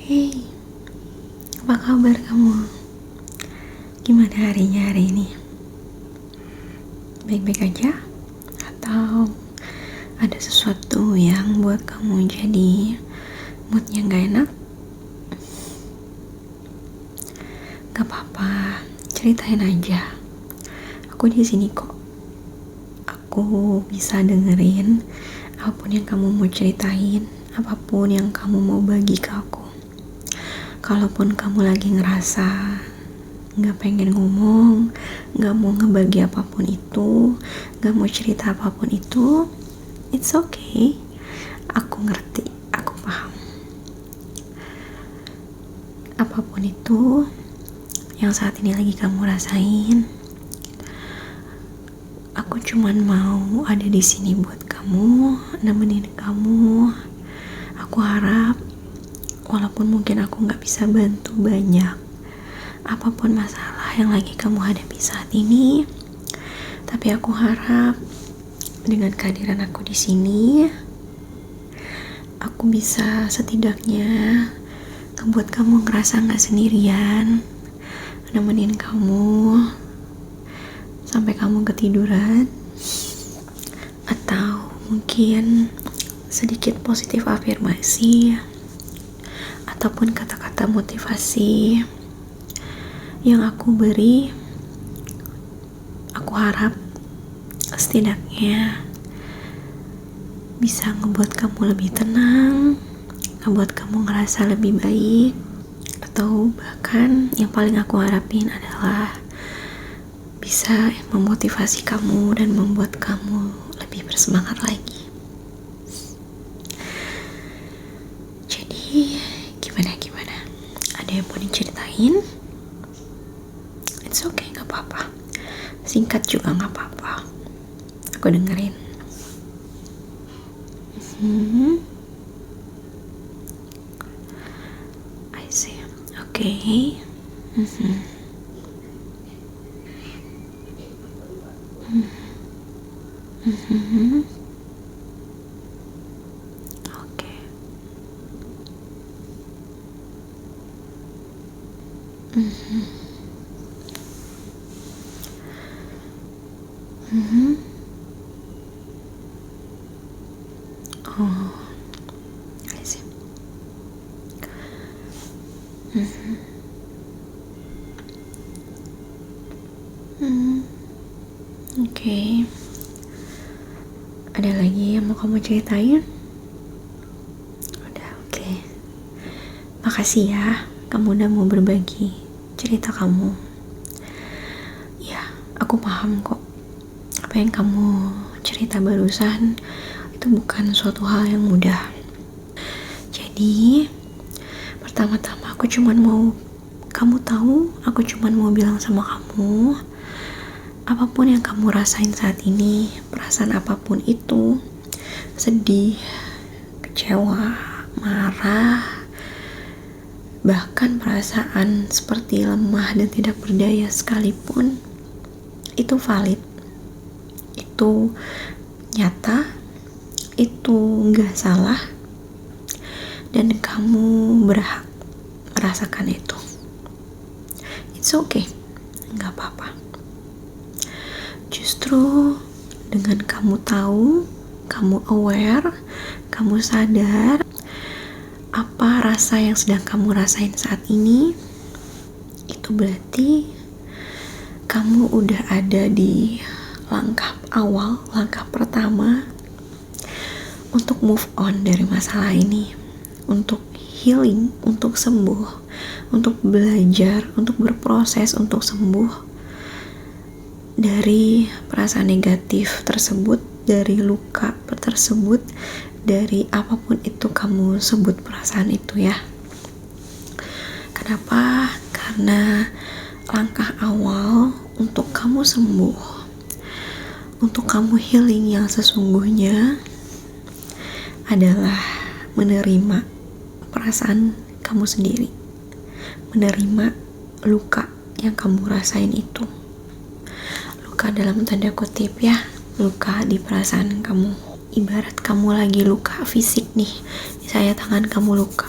Hey, apa kabar kamu? Gimana harinya hari ini? Baik-baik aja? Atau ada sesuatu yang buat kamu jadi moodnya gak enak? Gak apa-apa, ceritain aja. Aku di sini kok. Aku bisa dengerin apapun yang kamu mau ceritain, apapun yang kamu mau bagi ke aku. Kalaupun kamu lagi ngerasa gak pengen ngomong, gak mau ngebagi apapun itu, gak mau cerita apapun itu, it's okay. Aku ngerti, aku paham. Apapun itu yang saat ini lagi kamu rasain, aku cuman mau ada di sini buat kamu, nemenin kamu. Aku harap walaupun mungkin aku gak bisa bantu banyak, apapun masalah yang lagi kamu hadapi saat ini, tapi aku harap dengan kehadiran aku di sini, aku bisa setidaknya ngebuat kamu ngerasa gak sendirian, nemenin kamu sampai kamu ketiduran, atau mungkin sedikit positif afirmasi ataupun kata-kata motivasi yang aku beri. Aku harap setidaknya bisa ngebuat kamu lebih tenang, ngebuat kamu ngerasa lebih baik, atau bahkan yang paling aku harapin adalah bisa memotivasi kamu dan membuat kamu lebih bersemangat lagi. Jadi gimana? Ada yang mau diceritain? It's okay, gak apa-apa. Singkat juga gak apa-apa. Aku dengerin. I see. Okay. Okay. Oh, I see. Okay. Ada lagi yang mau kamu ceritain? Udah, okay. Makasih ya, kamu udah mau berbagi cerita kamu. Ya, aku paham kok. Apa yang kamu cerita barusan itu bukan suatu hal yang mudah. Jadi, pertama-tama aku cuman mau kamu tahu, aku cuman mau bilang sama kamu, apapun yang kamu rasain saat ini, perasaan apapun itu, sedih, kecewa, marah, bahkan perasaan seperti lemah dan tidak berdaya sekalipun, itu valid, itu nyata, itu gak salah, dan kamu berhak merasakan itu. It's okay, gak apa-apa. Justru dengan kamu tahu, kamu aware, kamu sadar apa rasa yang sedang kamu rasain saat ini, itu berarti kamu udah ada di langkah awal, langkah pertama untuk move on dari masalah ini, untuk healing, untuk sembuh, untuk belajar, untuk berproses, untuk sembuh dari perasaan negatif tersebut, dari luka tersebut, dari apapun itu kamu sebut perasaan itu ya. Kenapa? Karena langkah awal untuk kamu sembuh, untuk kamu healing yang sesungguhnya adalah menerima perasaan kamu sendiri, menerima luka yang kamu rasain itu. Luka dalam tanda kutip ya, luka di perasaan kamu. Ibarat kamu lagi luka fisik nih, misalnya tangan kamu luka,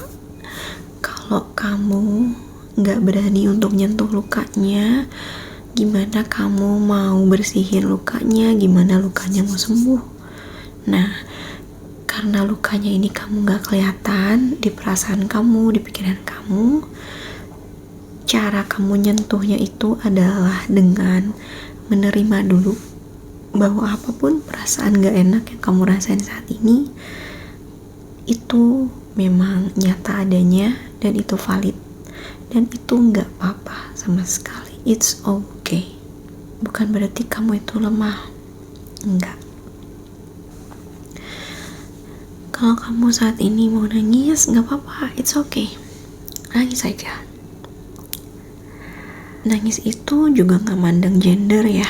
kalau kamu gak berani untuk nyentuh lukanya, gimana kamu mau bersihin lukanya, gimana lukanya mau sembuh. Nah, karena lukanya ini kamu gak kelihatan di perasaan kamu, di pikiran kamu, cara kamu nyentuhnya itu adalah dengan menerima dulu bahwa apapun perasaan gak enak yang kamu rasain saat ini, itu memang nyata adanya dan itu valid. Dan itu gak apa-apa sama sekali. It's okay. Bukan berarti kamu itu lemah. Enggak. Kalau kamu saat ini mau nangis, gak apa-apa. It's okay. Nangis aja. Nangis itu juga gak mandang gender ya.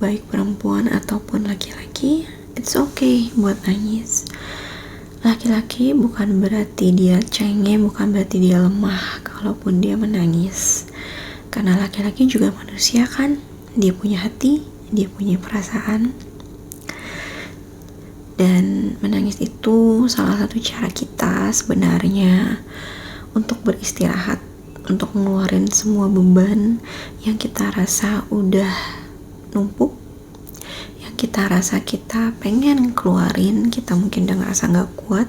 Baik perempuan ataupun laki-laki, it's okay buat nangis. Laki-laki bukan berarti dia cengeng, bukan berarti dia lemah kalaupun dia menangis. Karena laki-laki juga manusia kan, dia punya hati, dia punya perasaan. Dan menangis itu salah satu cara kita sebenarnya untuk beristirahat, untuk ngeluarin semua beban yang kita rasa udah numpuk, yang kita rasa kita pengen keluarin, kita mungkin udah ngerasa gak kuat.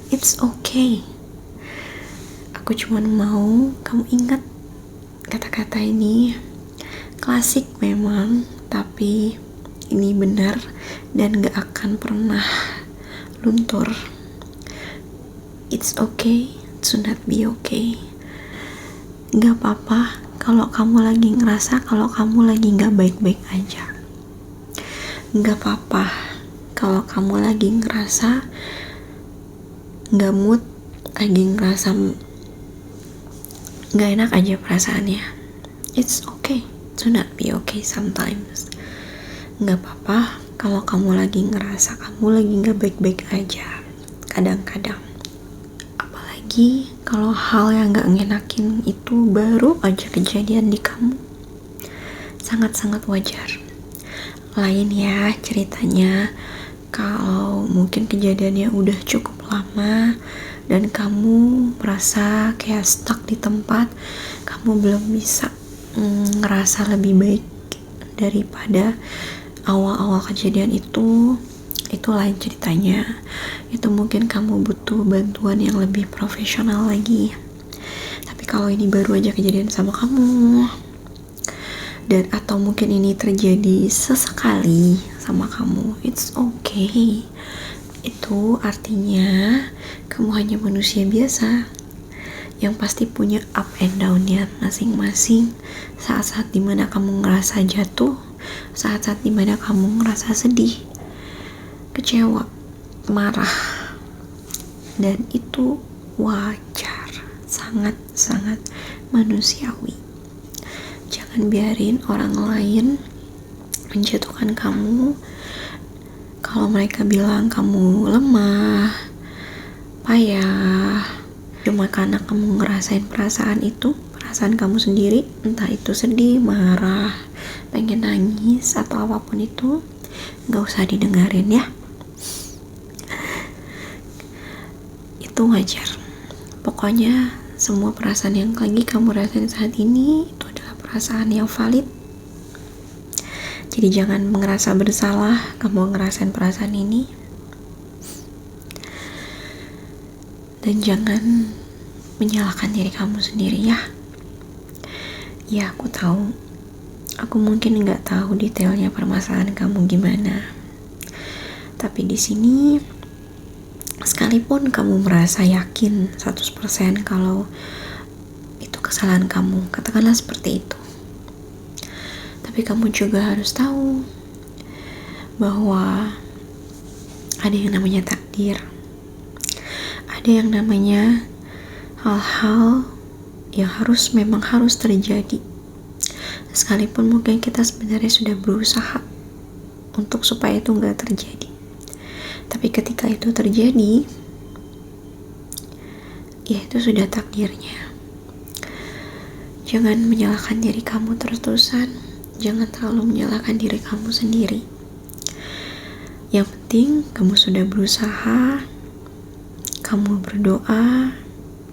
It's okay. Aku cuma mau kamu ingat kata-kata ini. Klasik memang, tapi ini benar dan gak akan pernah luntur. It's okay to not be okay. Gak apa-apa kalau kamu lagi ngerasa kalau kamu lagi gak baik-baik aja. Gak apa-apa kalau kamu lagi ngerasa gak mood, lagi ngerasa gak enak aja perasaannya. It's okay to not be okay sometimes. Gak apa-apa kalau kamu lagi ngerasa kamu lagi gak baik-baik aja kadang-kadang. Apalagi kalau hal yang gak ngenakin itu baru aja kejadian di kamu. Sangat-sangat wajar. Lain ya ceritanya kalau mungkin kejadiannya udah cukup lama dan kamu merasa kayak stuck di tempat, kamu belum bisa ngerasa lebih baik daripada awal-awal kejadian itu lain ceritanya. Itu mungkin kamu butuh bantuan yang lebih profesional lagi. Tapi kalau ini baru aja kejadian sama kamu, dan atau mungkin ini terjadi sesekali sama kamu, it's okay. Itu artinya kamu hanya manusia biasa yang pasti punya up and down-nya masing-masing. Saat-saat dimana kamu ngerasa jatuh, saat-saat dimana kamu ngerasa sedih, kecewa, marah, dan itu wajar, sangat-sangat manusiawi. Jangan biarin orang lain menjatuhkan kamu. Kalau mereka bilang kamu lemah, payah, cuma karena kamu ngerasain perasaan itu, perasaan kamu sendiri, entah itu sedih, marah, pengen nangis, atau apapun itu, gak usah didengarin ya. Itu wajar. Pokoknya semua perasaan yang lagi kamu rasain saat ini itu adalah perasaan yang valid. Jadi jangan merasa bersalah kamu ngerasain perasaan ini. Dan jangan menyalahkan diri kamu sendiri ya. Ya aku tahu, aku mungkin nggak tahu detailnya permasalahan kamu gimana. Tapi di sini, sekalipun kamu merasa yakin 100% kalau itu kesalahan kamu, katakanlah seperti itu. Tapi kamu juga harus tahu bahwa ada yang namanya takdir. Ada yang namanya hal-hal yang memang harus terjadi. Sekalipun mungkin kita sebenarnya sudah berusaha untuk supaya itu nggak terjadi. Tapi ketika itu terjadi, ya itu sudah takdirnya. Jangan menyalahkan diri kamu terus-terusan. Jangan terlalu menyalahkan diri kamu sendiri. Yang penting kamu sudah berusaha, kamu berdoa,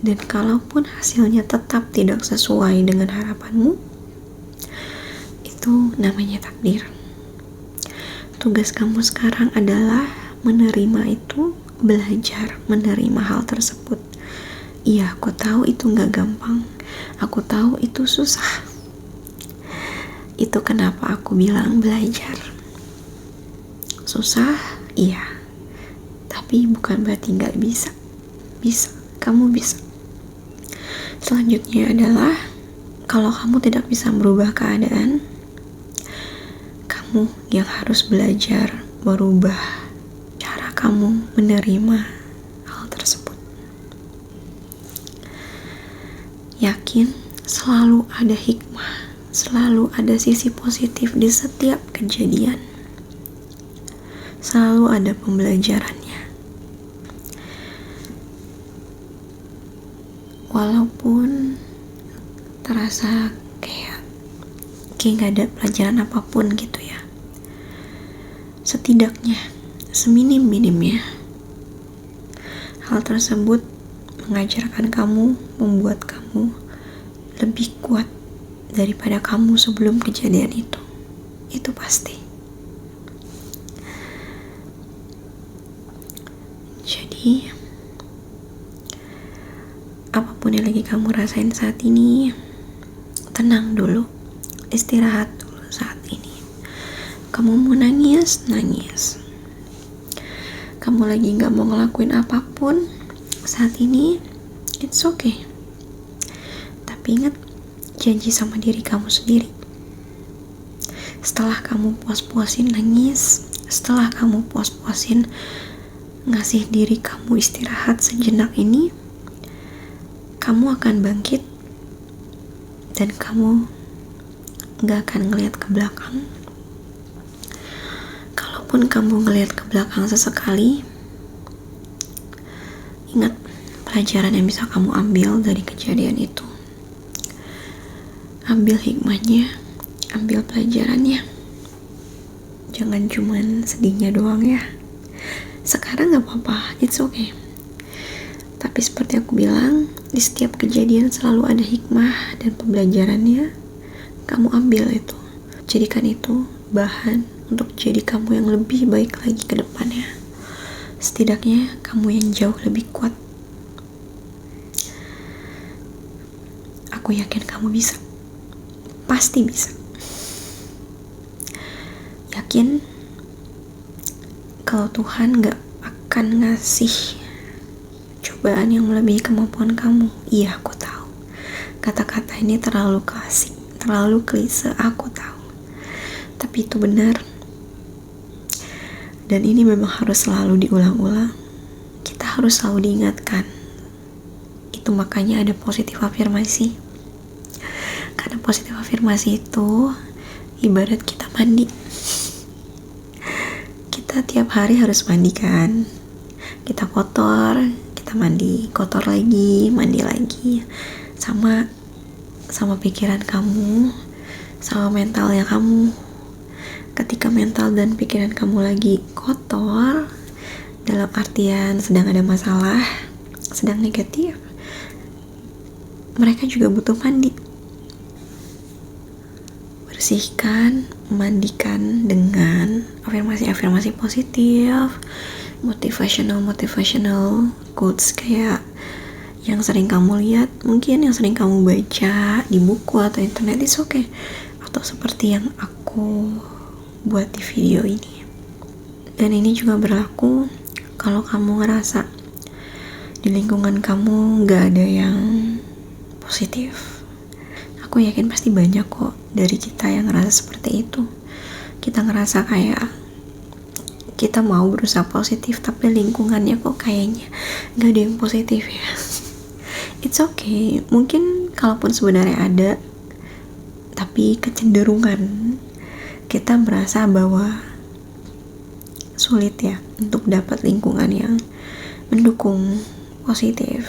Dan kalaupun hasilnya tetap tidak sesuai dengan harapanmu, itu namanya takdir. Tugas kamu sekarang adalah menerima itu, belajar menerima hal tersebut. Iya, aku tahu itu gak gampang. Aku tahu itu susah. Itu kenapa aku bilang belajar. Susah, iya. Tapi bukan berarti gak bisa. Bisa, kamu bisa. Selanjutnya adalah, kalau kamu tidak bisa merubah keadaan, kamu yang harus belajar merubah cara kamu menerima hal tersebut. Yakin selalu ada hikmah, selalu ada sisi positif di setiap kejadian. Selalu ada pembelajarannya. Walaupun terasa kayak gak ada pelajaran apapun gitu ya, setidaknya, seminim-minimnya, hal tersebut mengajarkan kamu, membuat kamu lebih kuat daripada kamu sebelum kejadian itu. Itu pasti. Jadi, apapun yang lagi kamu rasain saat ini, tenang dulu, istirahat dulu saat ini. Kamu mau nangis, nangis. Kamu lagi gak mau ngelakuin apapun saat ini, it's okay. Tapi ingat, janji sama diri kamu sendiri. Setelah kamu puas-puasin nangis, setelah kamu puas-puasin ngasih diri kamu istirahat sejenak ini, kamu akan bangkit dan kamu gak akan ngeliat ke belakang. Kalaupun kamu ngeliat ke belakang sesekali, ingat pelajaran yang bisa kamu ambil dari kejadian itu. Ambil hikmahnya, ambil pelajarannya. Jangan cuman sedihnya doang ya. Sekarang gak apa-apa, it's okay. Tapi seperti aku bilang, di setiap kejadian selalu ada hikmah dan pembelajarannya. Kamu ambil itu. Jadikan itu bahan untuk jadi kamu yang lebih baik lagi ke depannya. Setidaknya kamu yang jauh lebih kuat. Aku yakin kamu bisa. Pasti bisa. Yakin kalau Tuhan gak akan ngasih cobaan yang melebihi kemampuan kamu. Iya, aku tahu. Kata-kata ini terlalu klasik, terlalu klise, aku tahu. Tapi itu benar. Dan ini memang harus selalu diulang-ulang. Kita harus selalu diingatkan. Itu makanya ada positif afirmasi. Karena positif afirmasi itu ibarat kita mandi. Kita tiap hari harus mandi kan. Kita kotor, kita mandi, kotor lagi, mandi lagi. Sama pikiran kamu, sama mentalnya kamu. Ketika mental dan pikiran kamu lagi kotor, dalam artian sedang ada masalah, sedang negatif, mereka juga butuh mandi. Bersihkan, mandikan dengan afirmasi-afirmasi positif, motivational quotes kayak yang sering kamu lihat, mungkin yang sering kamu baca di buku atau internet, it's okay. Atau seperti yang aku buat di video ini. Dan ini juga berlaku kalau kamu ngerasa di lingkungan kamu gak ada yang positif. Aku yakin pasti banyak kok dari kita yang ngerasa seperti itu. Kita ngerasa kayak kita mau berusaha positif, tapi lingkungannya kok kayaknya gak ada yang positif ya. It's okay. Mungkin kalaupun sebenarnya ada, tapi kecenderungan kita merasa bahwa sulit ya untuk dapat lingkungan yang mendukung positif.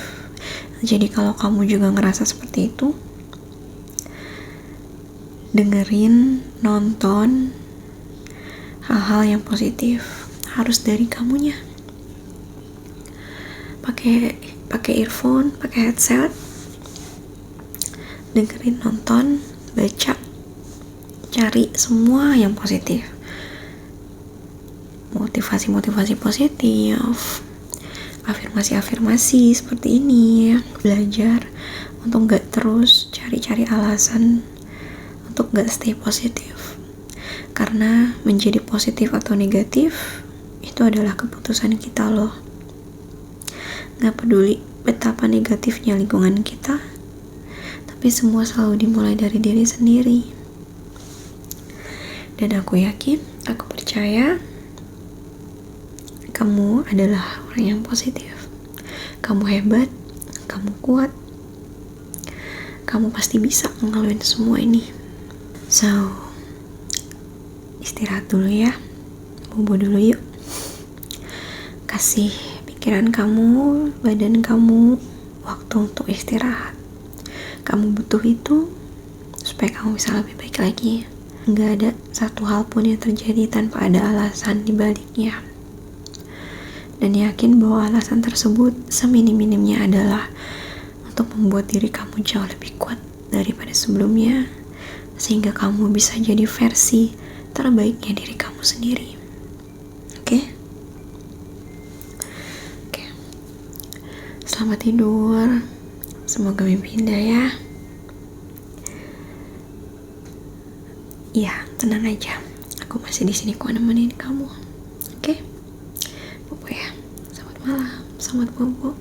Jadi kalau kamu juga ngerasa seperti itu, dengerin, nonton hal-hal yang positif harus dari kamunya. Pakai pakai earphone, pakai headset, dengerin, nonton, baca, cari semua yang positif, motivasi positif, afirmasi seperti ini ya. Belajar untuk gak terus cari-cari alasan untuk gak stay positif, karena menjadi positif atau negatif itu adalah keputusan kita loh. Gak peduli betapa negatifnya lingkungan kita, tapi semua selalu dimulai dari diri sendiri. Dan aku yakin, aku percaya kamu adalah orang yang positif. Kamu hebat, kamu kuat, kamu pasti bisa ngelaluin semua ini. So, istirahat dulu ya, bobo dulu yuk. Kasih pikiran kamu, badan kamu waktu untuk istirahat. Kamu butuh itu supaya kamu bisa lebih baik lagi. Nggak ada satu hal pun yang terjadi tanpa ada alasan di baliknya. Dan yakin bahwa alasan tersebut seminim-minimnya adalah untuk membuat diri kamu jauh lebih kuat daripada sebelumnya, sehingga kamu bisa jadi versi terbaiknya diri kamu sendiri. Oke? Selamat tidur. Semoga mimpi indah ya. Iya, tenang aja. Aku masih di sini kok nemenin kamu. Oke? Bobo ya. Selamat malam. Selamat bobo.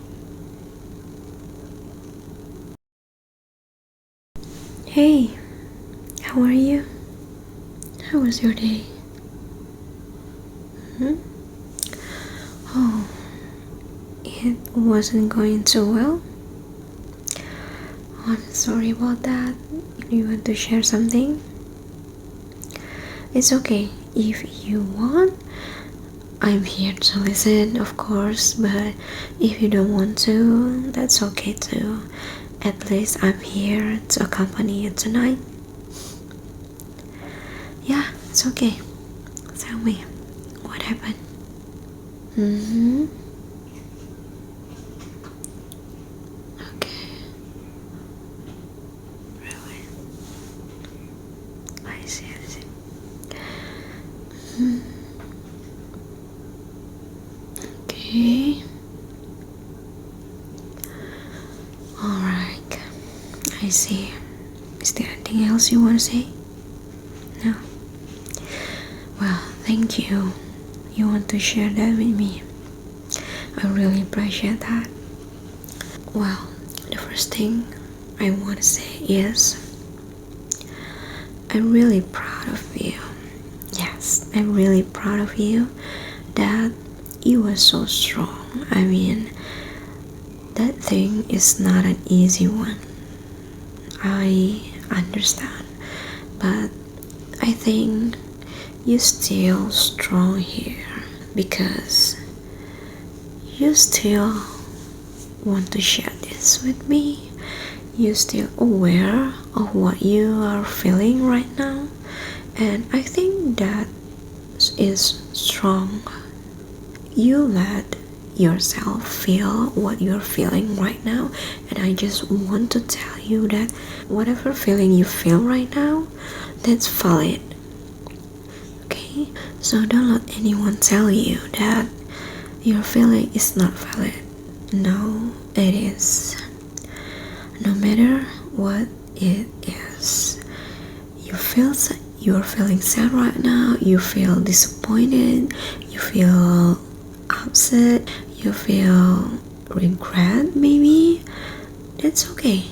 Hey, how are you? How was your day? Oh, it wasn't going so well? Oh, I'm sorry about that. Do you want to share something? It's okay. If you want, I'm here to listen, of course, but if you don't want to, that's okay too. At least I'm here to accompany you tonight. Yeah, it's okay. Tell me, what happened? Okay. Really? I see. Okay. Alright. I see. Is there anything else you want to say? No? Well, thank you. You want to share that with me. I really appreciate that. Well, the first thing I want to say is I'm really proud of you. Yes, I'm really proud of you that you are so strong. I mean, that thing is not an easy one. I understand, but I think you're still strong here because you still want to share this with me. You're still aware of what you are feeling right now, and I think that is strong. You let yourself feel what you're feeling right now, and I just want to tell you that whatever feeling you feel right now, that's valid. Okay? So don't let anyone tell you that your feeling is not valid. No, it is. No matter what it is, you're feeling sad right now, you feel disappointed, you feel upset, you feel regret maybe. That's okay.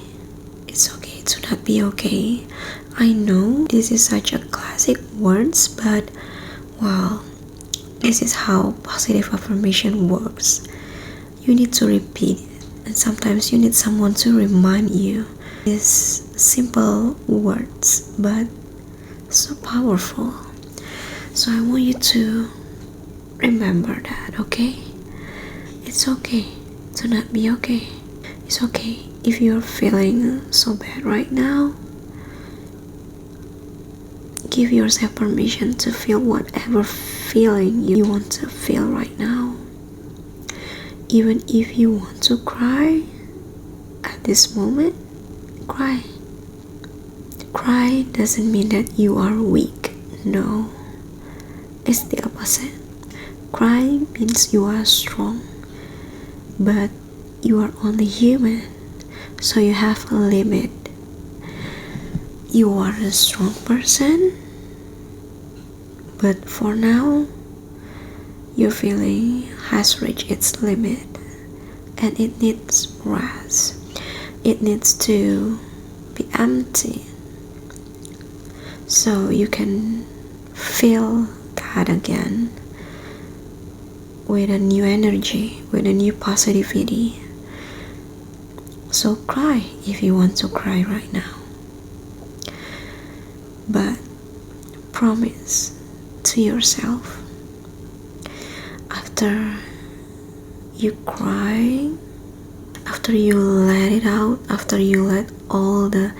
It's okay to not be okay. I know this is such a classic words, but wow, this is how positive affirmation works. You need to repeat it, and sometimes you need someone to remind you. These simple words, but so powerful. So I want you to remember that, okay? It's okay to not be okay. It's okay if you're feeling so bad right now. Give yourself permission to feel whatever feeling you want to feel right now. Even if you want to cry at this moment, cry. Cry doesn't mean that you are weak. No, it's the opposite. Cry means you are strong, but you are only human, so you have a limit. You are a strong person, but for now, your feeling has reached its limit and it needs rest. It needs to be empty so you can feel that again with a new energy, with a new positivity. So cry if you want to cry right now. But promise to yourself, after you cry, after you let it out, after you let all the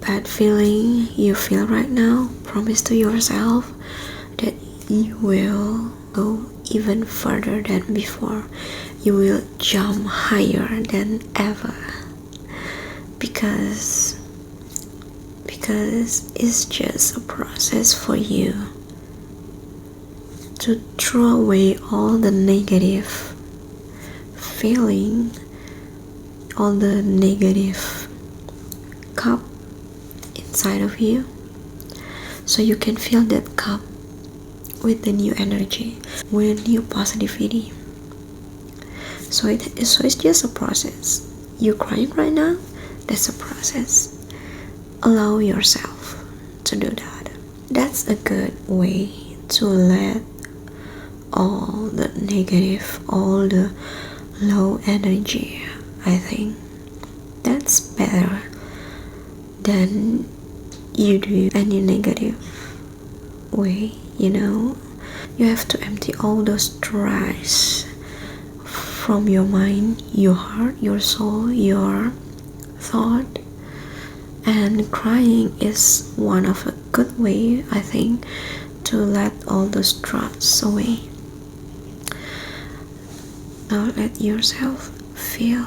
bad feeling you feel right now, promise to yourself that you will go even further than before. You will jump higher than ever, because it's just a process for you to throw away all the negative feeling, all the negative cup inside of you, so you can fill that cup with the new energy, with new positivity. So it's just a process. You crying right now, that's a process. Allow yourself to do that. That's a good way to let all the negative, all the low energy, I think that's better than you do any negative way. You have to empty all those trash from your mind, your heart, your soul, your thought. And crying is one of a good way, I think, to let all those thoughts away. Now let yourself feel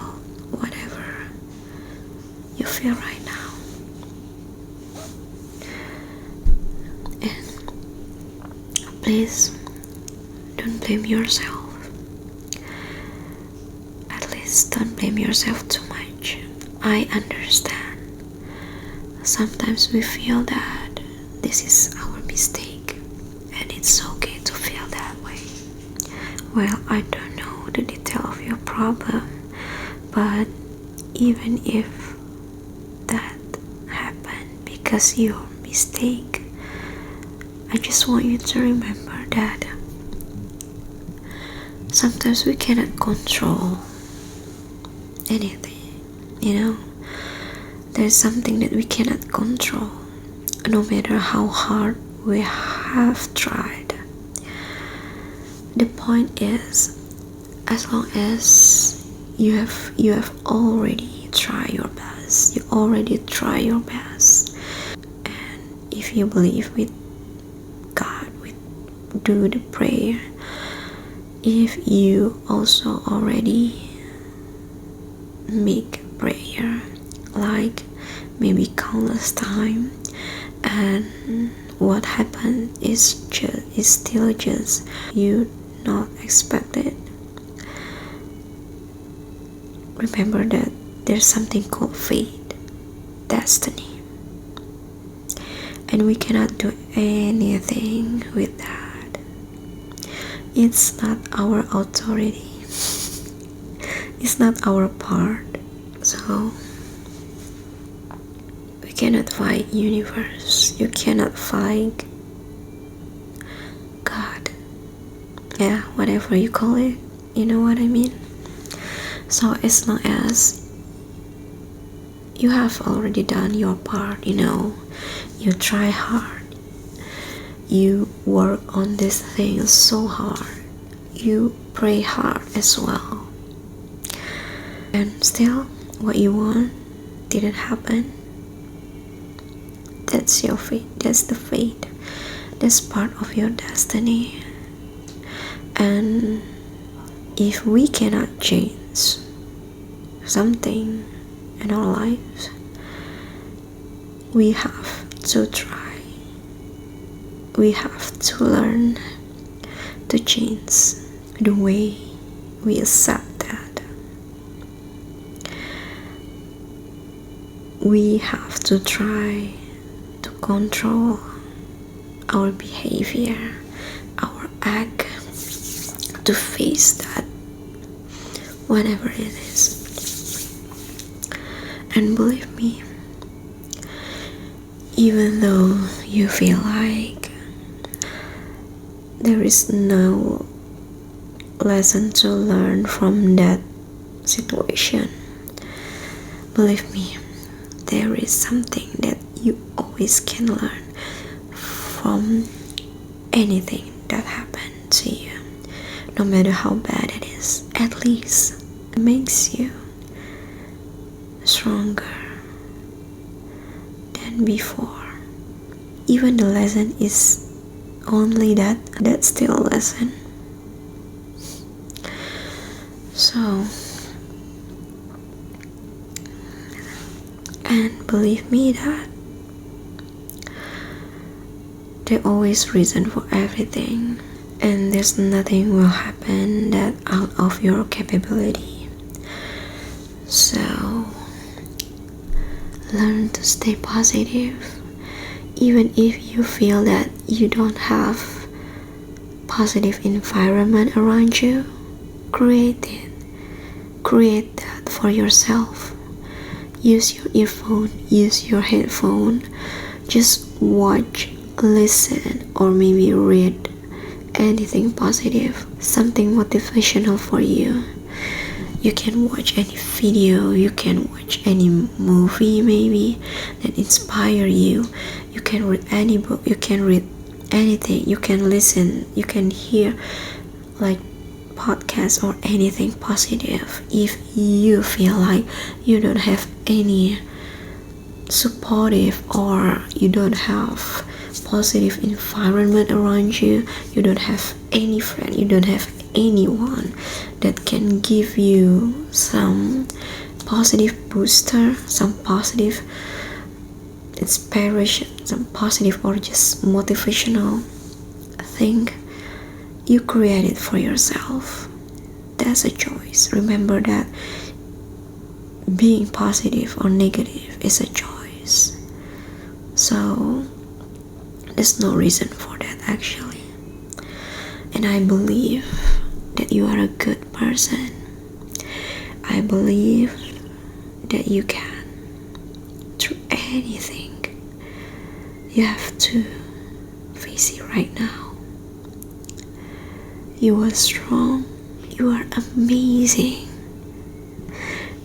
whatever you feel right now. And please don't blame yourself. At least don't blame yourself too much. I understand. Sometimes we feel that this is our mistake, and it's okay to feel that way. Well, I don't know the detail of your problem, but even if that happened because your mistake, I just want you to remember that sometimes we cannot control anything. There's something that we cannot control, no matter how hard we have tried. The point is, as long as you have already tried your best, you already try your best, and if you believe with God, do the prayer, if you also already make prayer, like maybe countless time, and what happened is still just you not expected. Remember that there's something called fate, destiny, and we cannot do anything with that. It's not our authority. It's not our part. So we cannot fight universe. You cannot fight God. Yeah, whatever you call it. You know what I mean? So as long as you have already done your part, you try hard, you work on this thing so hard, you pray hard as well, and still what you want didn't happen, that's your fate. That's the fate. That's part of your destiny. And if we cannot change something in our lives, we have to try. We have to learn to change the way we accept that. We have to try to control our behavior, our act, to face that, whatever it is. And believe me, even though you feel like there is no lesson to learn from that situation, believe me, there is something that you always can learn from anything that happened to you. No matter how bad it is, at least it makes you stronger than before. Even the lesson is only that's still a lesson. So, and believe me that there's always reason for everything, and there's nothing will happen that out of your capability. So learn to stay positive, even if you feel that you don't have positive environment around you. Create that for yourself. Use your earphone, use your headphone, just watch, listen, or maybe read anything positive, something motivational for you. You can watch any video, you can watch any movie maybe that inspire you. You can read any book, you can read anything, you can listen, you can hear like podcast or anything positive. If you feel like you don't have any supportive, or you don't have positive environment around you, you don't have any friend, you don't have anyone that can give you some positive booster, some positive inspiration, some positive or just motivational thing, you create it for yourself. That's a choice. Remember that being positive or negative is a choice. So there's no reason for that actually. And I believe that you are a good person. I believe that you can through anything you have to face it right now. You are strong, you are amazing,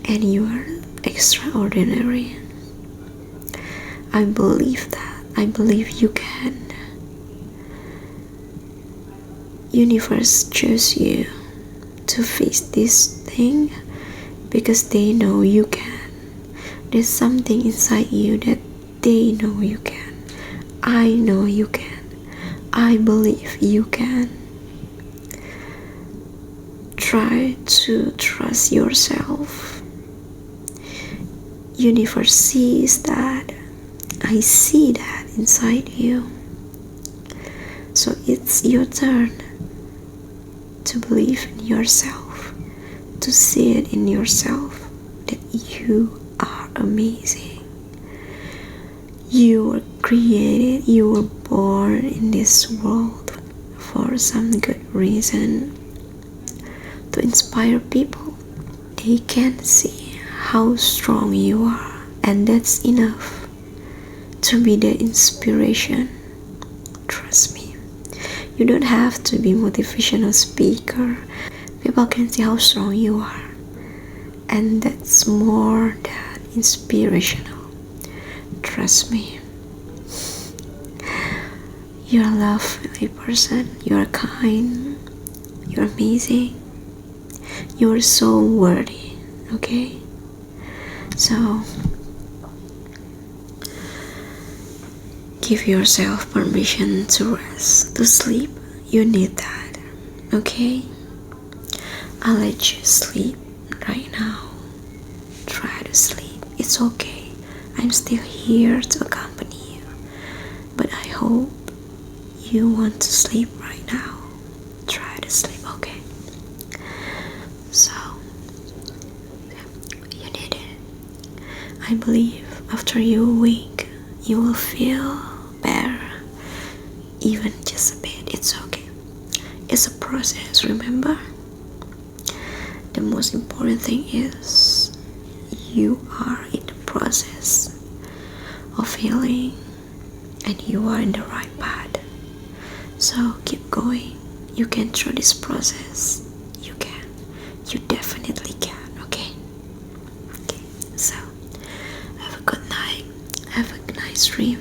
and you are extraordinary. I believe that. I believe you can. Universe chose you to face this thing because they know you can. There's something inside you that they know you can. I know you can. I believe you can. Try to trust yourself. Universe sees that. I see that inside you. So it's your turn to believe in yourself, to see it in yourself that you are amazing. You were created, you were born in this world for some good reason, to inspire people. They can see how strong you are, and that's enough to be the inspiration. Trust me. You don't have to be motivational speaker. People can see how strong you are, and that's more than inspirational. Trust me. You're a lovely person. You're kind. You're amazing. You're so worthy. Okay? So give yourself permission to rest, to sleep. You need that. Okay? I'll let you sleep right now. Try to sleep. It's okay. I'm still here to accompany you. But I hope you want to sleep right now. Try to sleep, okay? So, you did it. I believe after you awake, you will feel better. Even just a bit, it's okay. It's a process, remember? The most important thing is you are in the process of healing and you are in the right path. So keep going. You can through this process. You can. You definitely can, okay? Okay, so have a good night. Have a nice dream